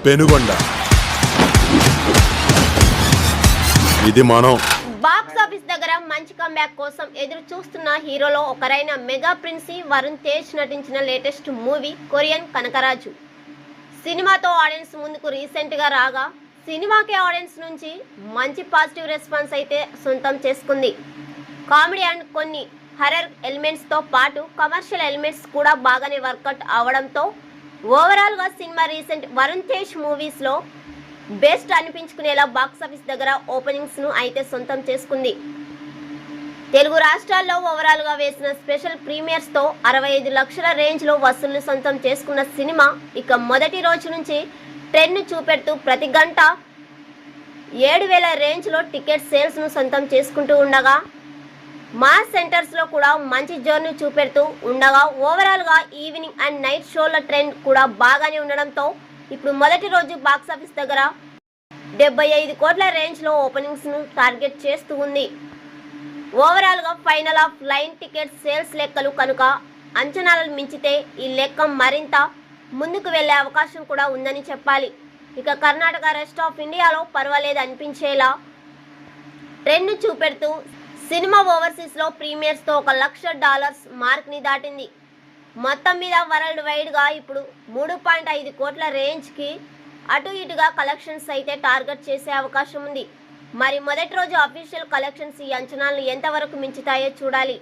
పెనుగొండ ఇది మనం box office దగ్గర మంచి కంబ్యాక్ కోసం ఎదురు చూస్తున్న హీరోలో ఒకరైన మెగా ప్రిన్సీ వరుణ్ తేజ్ నటించిన లేటెస్ట్ మూవీ కొరియన్ కనకరాజు సినిమాతో ఆడియన్స్ ముందుకు రీసెంట్ గా రాగా సినిమాకి ఆడియన్స్ నుంచి మంచి పాజిటివ్ రెస్పాన్స్ అయితే సొంతం చేసుకుంది. కామెడీ అండ్ కొన్ని హర్రర్ ఎలిమెంట్స్ తో పాటు కమర్షియల్ ఎలిమెంట్స్ కూడా బాగానే వర్కౌట్ అవడంతో ఓవరాల్ గా cinema recent Varun Tej movies లో బెస్ట్ అనిపించుకునేలా బాక్స్ ఆఫీస్ దగ్గర ఓపెనింగ్స్ ను అయితే సొంతం చేసుకుంది. తెలుగు రాష్ట్రాల్లో ఓవరాల్ గా వేసిన స్పెషల్ ప్రీమియర్స్ తో 65 లక్షల రేంజ్ లో వసూళ్లు సొంతం చేసుకున్న సినిమా ఇక మొదటి రోజు నుంచి ట్రెండ్ ను చూపెడుతూ ప్రతి గంట 7,000 రేంజ్ లో టికెట్ సేల్స్ ను సొంతం చేసుకుంటూ ఉండగా మాస్ సెంటర్స్ లో కూడా మంచి జర్నీ చూపెడుతూ ఉండగా ఓవరాల్ గా ఈవినింగ్ అండ్ నైట్ షోల ట్రెండ్ కూడా బాగానే ఉండడంతో ఇప్పుడు మొదటి రోజు బాక్స్ ఆఫీస్ దగ్గర 75 కోట్ల రేంజ్ లో ఓపెనింగ్స్ ను టార్గెట్ చేస్తూ ఉంది. ఓవరాల్ గా final of line ticket sales లెక్కలు కనుక అంచనాలను మించితే ఈ లెక్క మరింత ముందుకు వెళ్లే అవకాశం కూడా ఉందని చెప్పాలి. ఇక కర్ణాటక రెస్ట్ ఆఫ్ ఇండియాలో పర్వాలేదు అనిపించేలా ట్రెండ్ చూపెడుతూ సినిమా ఓవర్సీస్ లో ప్రీమియర్స్ తో $1 లక్ష మార్క్ ని దాటింది. మొత్తం మీద వరల్డ్ వైడ్ గా ఇప్పుడు 3.5 కోట్ల రేంజ్ కి అటు ఇటుగా కలెక్షన్స్ అయితే టార్గెట్ చేసే అవకాశం ఉంది. మరి మొదటి రోజు అఫీషియల్ కలెక్షన్స్ ఈ అంచనాలను ఎంతవరకు మించుతాయో చూడాలి.